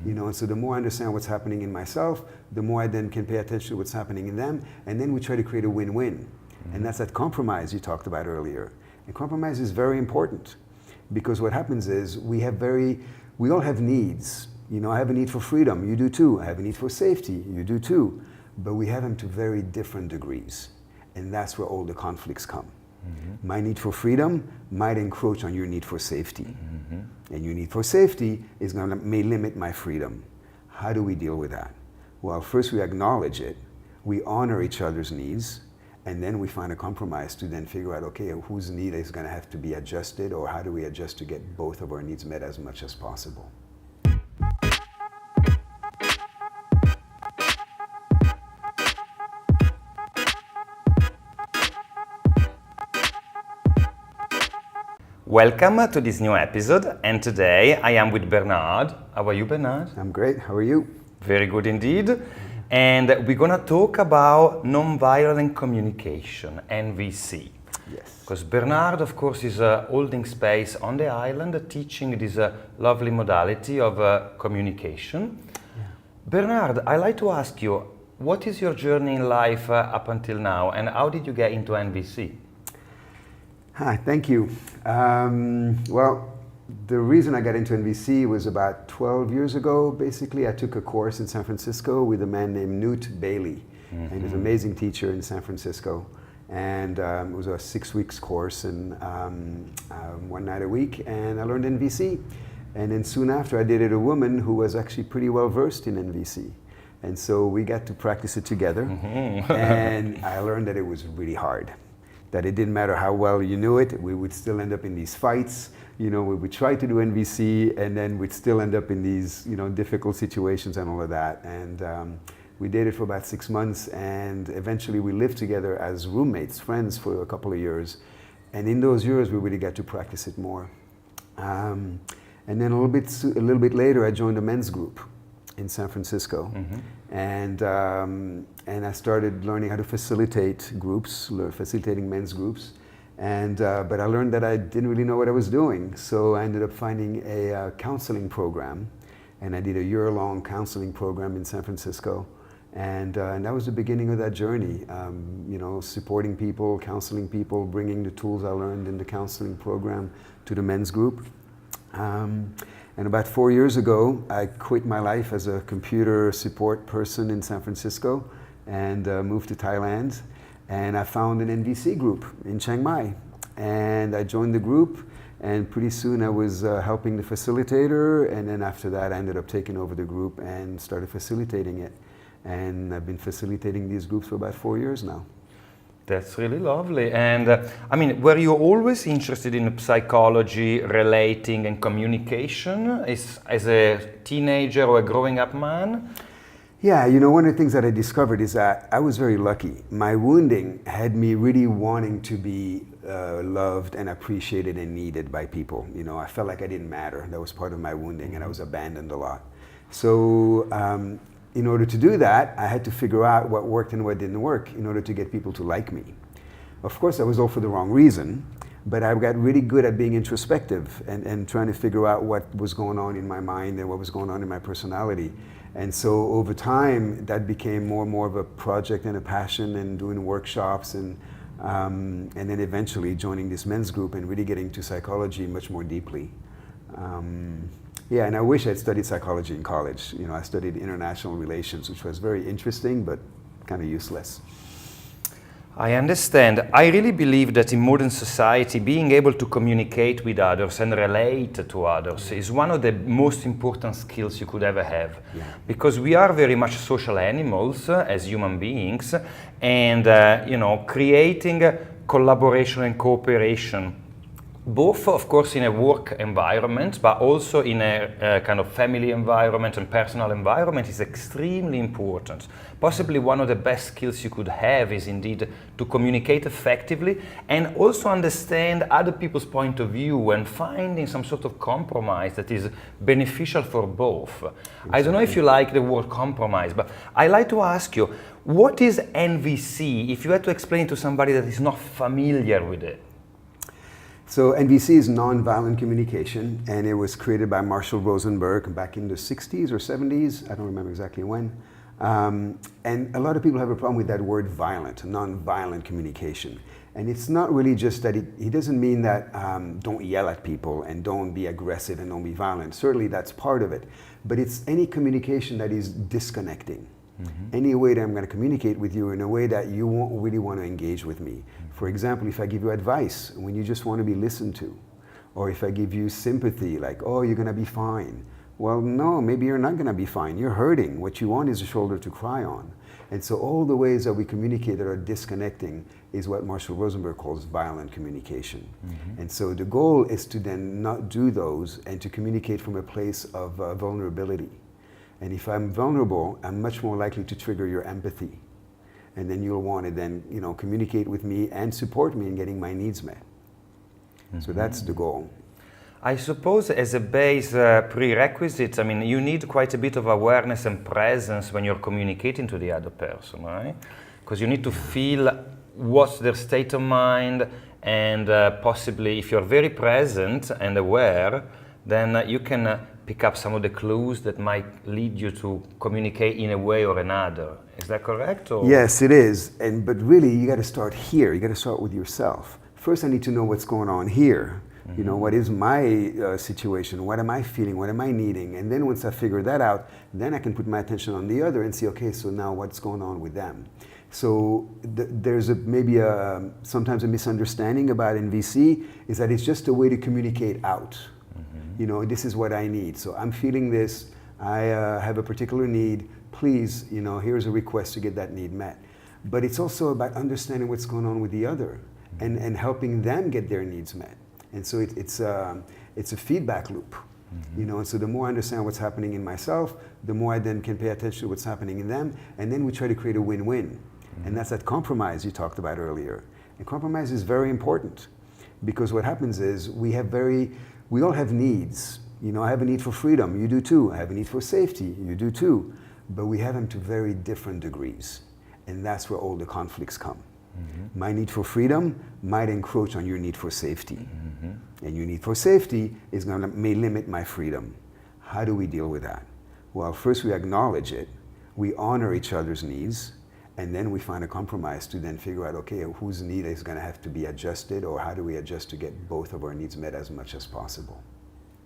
And so the more I understand what's happening in myself, the more I then can pay attention to what's happening in them, and then we try to create a win-win. And that's that compromise you talked about earlier. And compromise is very important, because what happens is we all have needs. I have a need for freedom, you do too. I have a need for safety, you do too. But we have them to very different degrees. And that's where all the conflicts come. My need for freedom might encroach on your need for safety. And your need for safety may limit my freedom. How do we deal with that? Well, first we acknowledge it, we honor each other's needs, and then we find a compromise to then figure out, okay, whose need is going to have to be adjusted, or how do we adjust to get both of our needs met as much as possible. Welcome to this new episode, and today I am with Bernard. How are you, Bernard? I'm great. How are you? Very good indeed. And we're going to talk about nonviolent communication, NVC. Yes. Because Bernard, of course, is holding space on the island, teaching this lovely modality of communication. Yeah. Bernard, I'd like to ask you, what is your journey in life up until now, and how did you get into NVC? Hi, thank you. Well, the reason I got into NVC was about 12 years ago. Basically, I took a course in San Francisco with a man named Newt Bailey. And he's an amazing teacher in San Francisco. And it was a 6 weeks course, and one night a week, and I learned NVC. And then soon after, I dated a woman who was actually pretty well versed in NVC. And so we got to practice it together. And I learned that it was really hard. That it didn't matter how well you knew it, we would still end up in these fights. We would try to do NVC, and then we'd still end up in these, difficult situations and all of that. And we dated for about 6 months, and eventually we lived together as roommates, friends, for a couple of years. And in those years, we really got to practice it more. And then a little bit later, I joined a men's group in San Francisco. And I started learning how to facilitate groups, facilitating men's groups. But I learned that I didn't really know what I was doing. So I ended up finding a counseling program. And I did a year-long counseling program in San Francisco. And that was the beginning of that journey. Supporting people, counseling people, bringing the tools I learned in the counseling program to the men's group. And about 4 years ago, I quit my life as a computer support person in San Francisco and moved to Thailand. And I found an NVC group in Chiang Mai. And I joined the group, and pretty soon I was helping the facilitator. And then after that, I ended up taking over the group and started facilitating it. And I've been facilitating these groups for about 4 years now. That's really lovely. And were you always interested in psychology, relating, and communication as a teenager or a growing up man? Yeah, one of the things that I discovered is that I was very lucky. My wounding had me really wanting to be loved and appreciated and needed by people. I felt like I didn't matter. That was part of my wounding, and I was abandoned a lot. So in order to do that, I had to figure out what worked and what didn't work in order to get people to like me. Of course, that was all for the wrong reason, but I got really good at being introspective and trying to figure out what was going on in my mind and what was going on in my personality. And so over time, that became more and more of a project and a passion, and doing workshops, and then eventually joining this men's group and really getting to psychology much more deeply. Yeah, and I wish I'd studied psychology in college. I studied international relations, which was very interesting, but kind of useless. I understand. I really believe that in modern society, being able to communicate with others and relate to others is one of the most important skills you could ever have. Yeah. Because we are very much social animals as human beings, and creating collaboration and cooperation, both, of course, in a work environment, but also in a kind of family environment and personal environment, is extremely important. Possibly one of the best skills you could have is indeed to communicate effectively and also understand other people's point of view and finding some sort of compromise that is beneficial for both. Exactly. I don't know if you like the word compromise, but I like to ask you, what is NVC, if you had to explain to somebody that is not familiar with it? So NVC is Nonviolent Communication, and it was created by Marshall Rosenberg back in the 60s or 70s. I don't remember exactly when. And a lot of people have a problem with that word violent, nonviolent communication. And it's not really just that he doesn't mean that don't yell at people and don't be aggressive and don't be violent. Certainly that's part of it. But it's any communication that is disconnecting. Mm-hmm. Any way that I'm going to communicate with you in a way that you won't really want to engage with me. Mm-hmm. For example, if I give you advice when you just want to be listened to, or if I give you sympathy, like, oh, you're going to be fine. Well, no, maybe you're not going to be fine. You're hurting. What you want is a shoulder to cry on. And so all the ways that we communicate that are disconnecting is what Marshall Rosenberg calls violent communication. Mm-hmm. And so the goal is to then not do those and to communicate from a place of vulnerability. And if I'm vulnerable, I'm much more likely to trigger your empathy. And then you'll want to then, communicate with me and support me in getting my needs met. Mm-hmm. So that's the goal. I suppose as a base prerequisite, I mean, you need quite a bit of awareness and presence when you're communicating to the other person, right? Because you need to feel what's their state of mind, and possibly if you're very present and aware, then you can pick up some of the clues that might lead you to communicate in a way or another. Is that correct? Or? Yes, it is. But really, you got to start here. You got to start with yourself. First, I need to know what's going on here. Mm-hmm. What is my situation? What am I feeling? What am I needing? And then once I figure that out, then I can put my attention on the other and see, okay, so now what's going on with them? So there's maybe sometimes a misunderstanding about NVC is that it's just a way to communicate out. Mm-hmm. This is what I need. So I'm feeling this. I have a particular need. Please, here's a request to get that need met. But it's also about understanding what's going on with the other and helping them get their needs met. And so it's a feedback loop, mm-hmm. And so the more I understand what's happening in myself, the more I then can pay attention to what's happening in them, and then we try to create a win-win. Mm-hmm. And that's that compromise you talked about earlier. And compromise is very important, because what happens is we all have needs. I have a need for freedom, you do too. I have a need for safety, you do too. But we have them to very different degrees, and that's where all the conflicts come. Mm-hmm. My need for freedom might encroach on your need for safety. Mm-hmm. And your need for safety may limit my freedom. How do we deal with that? Well, first we acknowledge it, we honor each other's needs, and then we find a compromise to then figure out, okay, whose need is going to have to be adjusted, or how do we adjust to get both of our needs met as much as possible?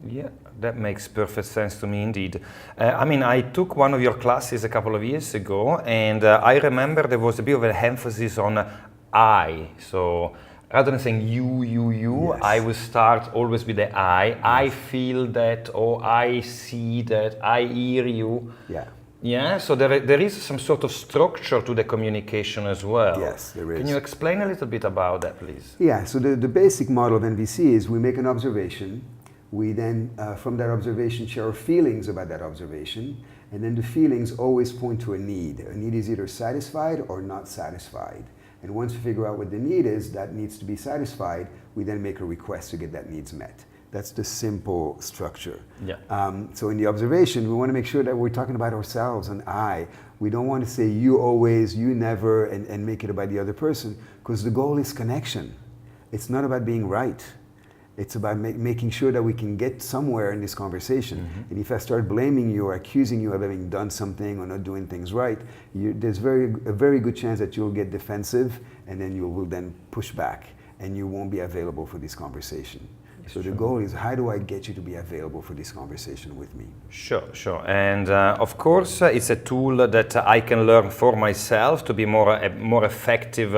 Yeah, that makes perfect sense to me indeed. I took one of your classes a couple of years ago, and I remember there was a bit of an emphasis on I. So rather than saying you, yes. I would start always with the I. Yes. I feel that, or I see that, I hear you. Yeah. Yeah, so there is some sort of structure to the communication as well. Yes, there is. Can you explain a little bit about that, please? Yeah, so the basic model of NVC is we make an observation. We then, from that observation, share our feelings about that observation. And then the feelings always point to a need. A need is either satisfied or not satisfied. And once we figure out what the need is that needs to be satisfied, we then make a request to get that needs met. That's the simple structure. Yeah. So in the observation, we want to make sure that we're talking about ourselves and I. We don't want to say you always, you never, and make it about the other person, because the goal is connection. It's not about being right. It's about making sure that we can get somewhere in this conversation. Mm-hmm. And if I start blaming you or accusing you of having done something or not doing things right, there's a very good chance that you'll get defensive, and then you will then push back, and you won't be available for this conversation. So the goal is, how do I get you to be available for this conversation with me? Sure. And of course, it's a tool that I can learn for myself to be more effective,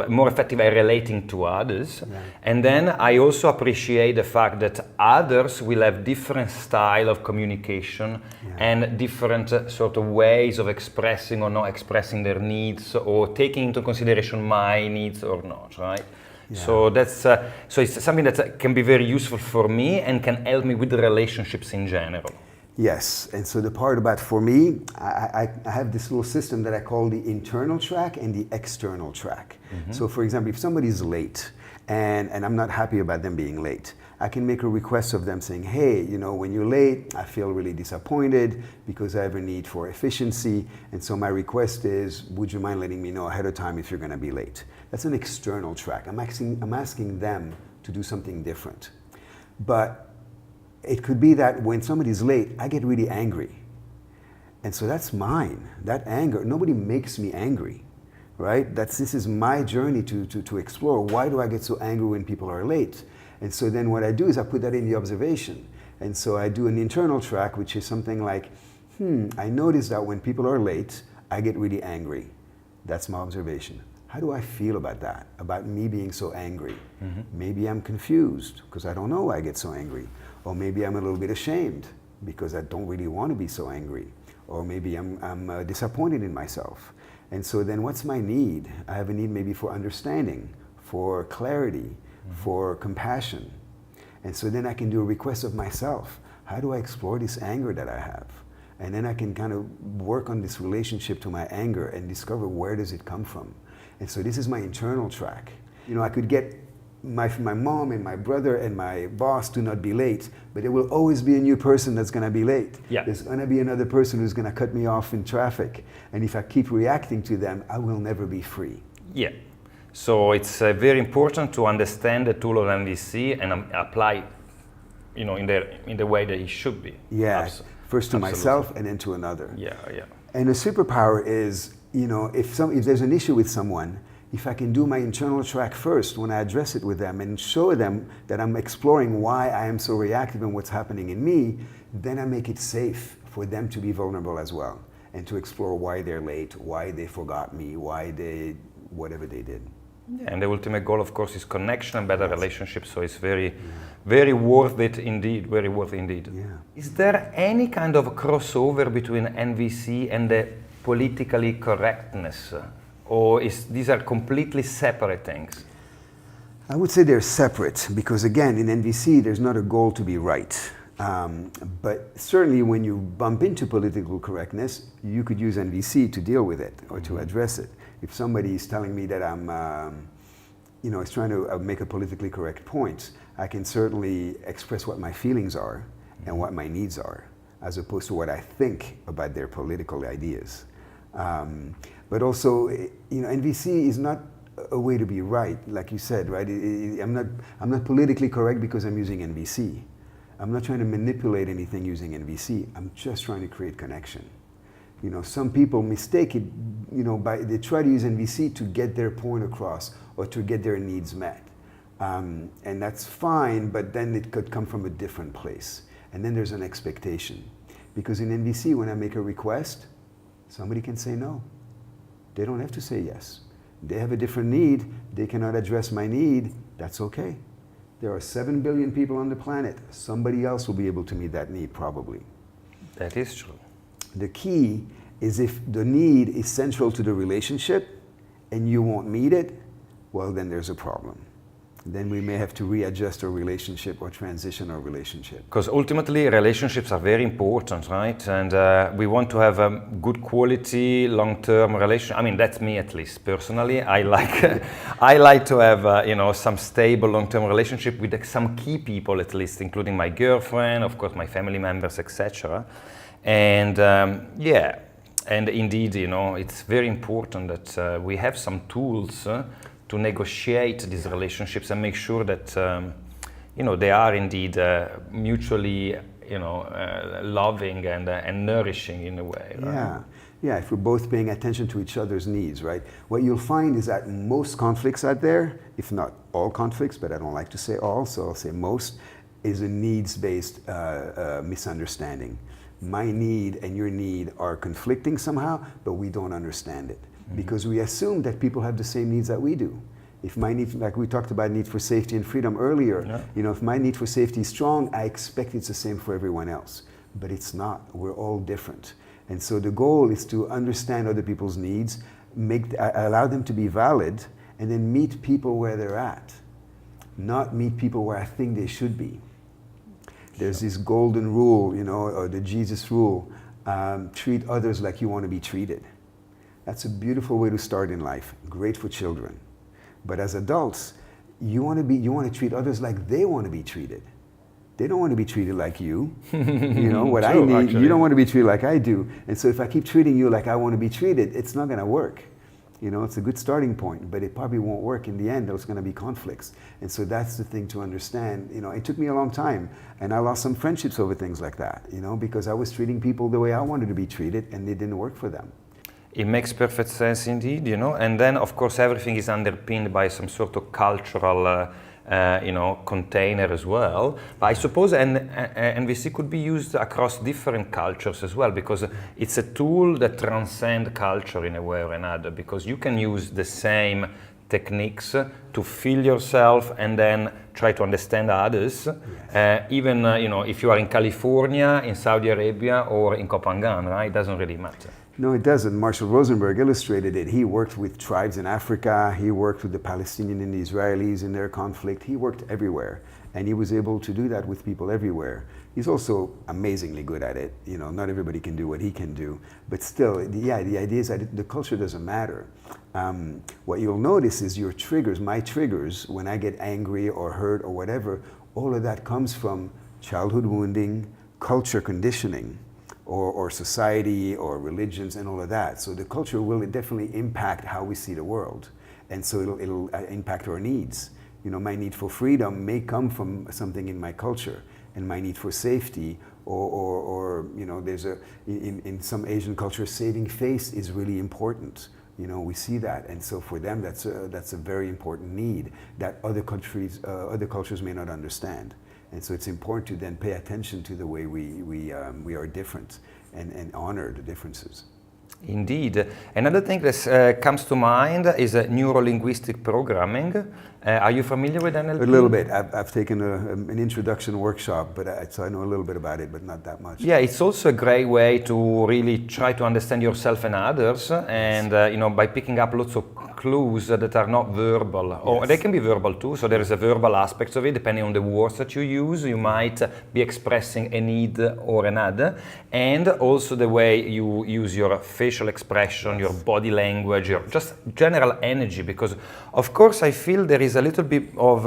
more effective at relating to others. Yeah. And then I also appreciate the fact that others will have different style of communication, yeah. and different sort of ways of expressing or not expressing their needs, or taking into consideration my needs or not, right? Yeah. So that's so it's something that can be very useful for me and can help me with the relationships in general. Yes, and so the part about for me, I have this little system that I call the internal track and the external track. Mm-hmm. So for example, if somebody's late and I'm not happy about them being late, I can make a request of them saying, hey, when you're late, I feel really disappointed because I have a need for efficiency. And so my request is, would you mind letting me know ahead of time if you're going to be late? That's an external track. I'm asking them to do something different. But it could be that when somebody's late, I get really angry. And so that's mine, that anger. Nobody makes me angry, right? This is my journey to explore. Why do I get so angry when people are late? And so then what I do is I put that in the observation. And so I do an internal track, which is something like, I notice that when people are late, I get really angry. That's my observation. How do I feel about that, about me being so angry? Maybe I'm confused because I don't know why I get so angry. Or maybe I'm a little bit ashamed because I don't really want to be so angry. Or maybe I'm disappointed in myself. And so then what's my need? I have a need maybe for understanding, for clarity, for compassion. And so then I can do a request of myself. How do I explore this anger that I have? And then I can kind of work on this relationship to my anger and discover where does it come from. And so this is my internal track. You know, I could get my mom and my brother and my boss to not be late, but there will always be a new person that's going to be late. Yeah. There's going to be another person who's going to cut me off in traffic. And if I keep reacting to them, I will never be free. Yeah. So it's very important to understand the tool of MVC and apply, you know, in the way that it should be. Yeah. First to Absolutely. Myself and then to another. Yeah, yeah. And a superpower is, you know, if there's an issue with someone, if I can do my internal track first when I address it with them and show them that I'm exploring why I am so reactive and what's happening in me, then I make it safe for them to be vulnerable as well and to explore why they're late, why they forgot me, why they, whatever they did. Yeah, and the ultimate goal, of course, is connection and better relationships. So it's very, very worth it indeed. Very worth it indeed. Yeah. Is there any kind of crossover between NVC and the politically correctness, or these are completely separate things? I would say they're separate because, again, in NVC, there's not a goal to be right. But certainly when you bump into political correctness, you could use NVC to deal with it or to address it. If somebody is telling me that I'm, you know, is trying to make a politically correct point, I can certainly express what my feelings are and what my needs are, as opposed to what I think about their political ideas. But also, you know, NVC is not a way to be right, like you said, right? I'm not politically correct because I'm using NVC. I'm not trying to manipulate anything using NVC. I'm just trying to create connection. You know, some people mistake it, you know, they try to use NVC to get their point across or to get their needs met. And that's fine, but then it could come from a different place. And then there's an expectation. Because in NVC, when I make a request, somebody can say no. They don't have to say yes. They have a different need. They cannot address my need. That's okay. There are 7 billion people on the planet. Somebody else will be able to meet that need, probably. That is true. The key is if the need is central to the relationship and you won't meet it, well, then there's a problem. Then we may have to readjust our relationship or transition our relationship. Because ultimately relationships are very important, right? And we want to have a good quality, long-term relation. I mean, that's me at least. Personally, I like to have you know, some stable long-term relationship with some key people at least, including my girlfriend, of course, my family members, etc. And yeah, and indeed, you know, it's very important that we have some tools to negotiate these relationships and make sure that you know, they are indeed mutually, you know, loving and nourishing in a way. Right? Yeah, yeah. If we're both paying attention to each other's needs, right? What you'll find is that most conflicts out there, if not all conflicts, but I don't like to say all, so I'll say most, is a needs-based misunderstanding. My need and your need are conflicting somehow, but we don't understand it. Because we assume that people have the same needs that we do. If my need, like we talked about need for safety and freedom earlier, you know, if my need for safety is strong, I expect it's the same for everyone else. But it's not. We're all different. And so the goal is to understand other people's needs, allow them to be valid, and then meet people where they're at. Not meet people where I think they should be. There's this golden rule, you know, or the Jesus rule, treat others like you want to be treated. That's a beautiful way to start in life, great for children. But as adults, you want to treat others like they want to be treated. They don't want to be treated like you. You know, what True, I need, actually. you don't want to be treated like I do. And so if I keep treating you like I want to be treated, it's not going to work. You know, it's a good starting point, but it probably won't work in the end. There's going to be conflicts. And so that's the thing to understand. You know, it took me a long time, and I lost some friendships over things like that, you know, because I was treating people the way I wanted to be treated, and it didn't work for them. It makes perfect sense indeed, you know, and then of course everything is underpinned by some sort of cultural you know, container as well. But I suppose NVC could be used across different cultures as well, because it's a tool that transcends culture in a way or another, because you can use the same techniques to feel yourself and then try to understand others. Yes. Even you know, if you are in California, in Saudi Arabia, or in Koh Phangan, right? It doesn't really matter. No, it doesn't. Marshall Rosenberg illustrated it. He worked with tribes in Africa. He worked with the Palestinians and the Israelis in their conflict. He worked everywhere, and he was able to do that with people everywhere. He's also amazingly good at it. You know, not everybody can do what he can do, but still, yeah, the idea is that the culture doesn't matter. What you'll notice is your triggers, my triggers, when I get angry or hurt or whatever, all of that comes from childhood wounding, culture conditioning, or society or religions and all of that. So the culture will definitely impact how we see the world. And so it'll impact our needs. You know, my need for freedom may come from something in my culture, and my need for safety, or you know, there's in some Asian cultures, saving face is really important. You know, we see that, and so for them, that's a very important need that other cultures may not understand. And so it's important to then pay attention to the way we are different and honor the differences. Indeed. Another thing that comes to mind is neuro-linguistic programming. Are you familiar with NLP? A little bit. I've taken an introduction workshop, but so I know a little bit about it, but not that much. Yeah, it's also a great way to really try to understand yourself and others, and you know, by picking up lots of clues that are not verbal, or they can be verbal too. So there is a verbal aspect of it, depending on the words that you use. You might be expressing a need or another, and also the way you use your facial expression, your body language, your just general energy. Because, of course, I feel there is a little bit of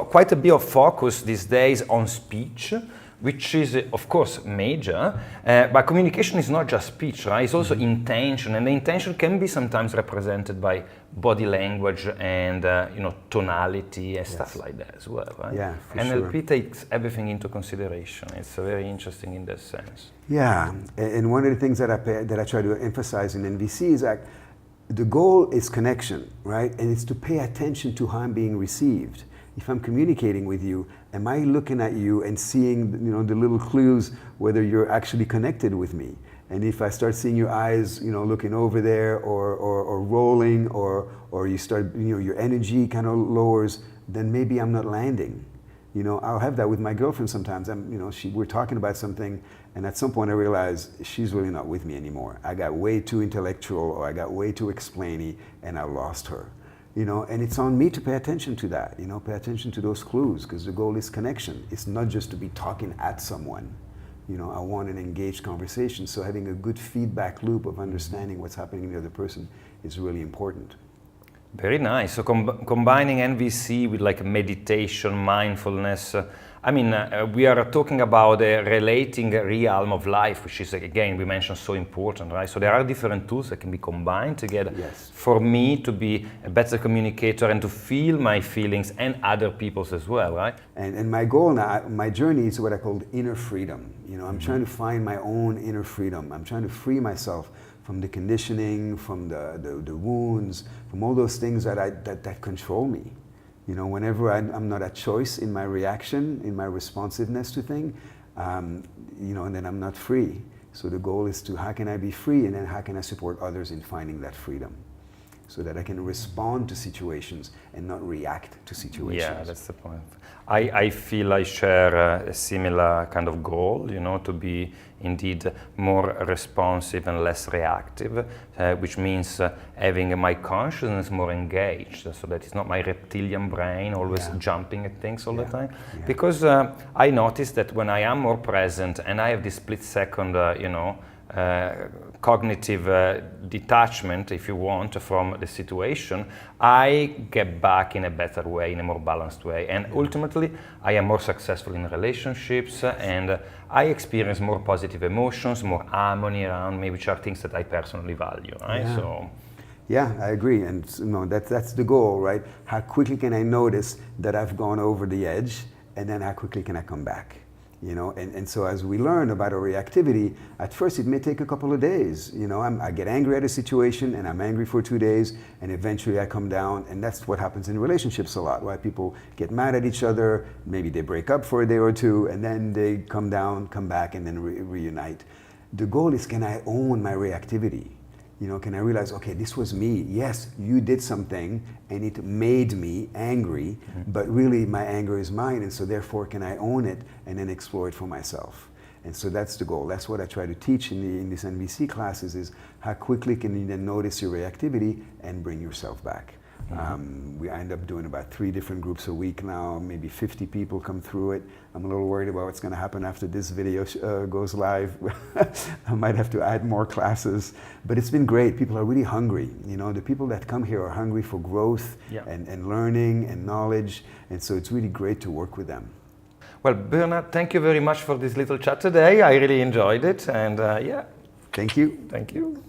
quite a bit of focus these days on speech, which is, of course, major, but communication is not just speech, right? It's also intention, and the intention can be sometimes represented by body language and, you know, tonality and stuff like that as well, right? Yeah, for NLP takes everything into consideration. It's very interesting in that sense. Yeah, and one of the things that I try to emphasize in NVC is that the goal is connection, right? And it's to pay attention to how I'm being received. If I'm communicating with you, am I looking at you and seeing, you know, the little clues whether you're actually connected with me? And if I start seeing your eyes, you know, looking over there, or rolling, or you start, you know, your energy kind of lowers, then maybe I'm not landing. You know, I'll have that with my girlfriend sometimes. You know, we're talking about something, and at some point I realize she's really not with me anymore. I got way too intellectual, or I got way too explainy, and I lost her. You know, and it's on me to pay attention to that, you know, pay attention to those clues, because the goal is connection. It's not just to be talking at someone. You know, I want an engaged conversation, so having a good feedback loop of understanding what's happening in the other person is really important. Very nice. So combining NVC with like meditation, mindfulness, I mean, we are talking about a relating realm of life, which is, again, we mentioned, so important, right? So there are different tools that can be combined together for me to be a better communicator and to feel my feelings and other people's as well, right? And my goal now, my journey is what I call inner freedom. You know, I'm trying to find my own inner freedom. I'm trying to free myself from the conditioning, from the wounds, from all those things that control me. You know, whenever I'm not at choice in my reaction, in my responsiveness to things, you know, and then I'm not free. So the goal is to, how can I be free, and then how can I support others in finding that freedom, so that I can respond to situations and not react to situations. Yeah, that's the point. I feel I share a similar kind of goal, you know, to be indeed more responsive and less reactive, which means having my consciousness more engaged, so that it's not my reptilian brain always jumping at things all the time. Yeah. Because I notice that when I am more present and I have this split second, you know, cognitive detachment, if you want, from the situation, I get back in a better way, in a more balanced way. And ultimately, I am more successful in relationships, and I experience more positive emotions, more harmony around me, which are things that I personally value, right? Yeah. So, Yeah, I agree, and that's the goal, right? How quickly can I notice that I've gone over the edge, and then how quickly can I come back? And so as we learn about our reactivity, at first it may take a couple of days. I get angry at a situation, and I'm angry for 2 days, and eventually I come down, and that's what happens in relationships a lot, right? People get mad at each other, maybe they break up for a day or two, and then they come down, come back, and then reunite. The goal is, can I own my reactivity? Can I realize, okay, this was me. Yes, you did something and it made me angry, but really my anger is mine, and so therefore can I own it and then explore it for myself? And so that's the goal. That's what I try to teach in these NVC classes, is how quickly can you then notice your reactivity and bring yourself back. We end up doing about 3 different groups a week now, maybe 50 people come through it. I'm a little worried about what's going to happen after this video goes live. I might have to add more classes, but it's been great. People are really hungry. The people that come here are hungry for growth and learning and knowledge, and so it's really great to work with them. Well, Bernard, thank you very much for this little chat today. I really enjoyed it, and yeah. Thank you. Thank you.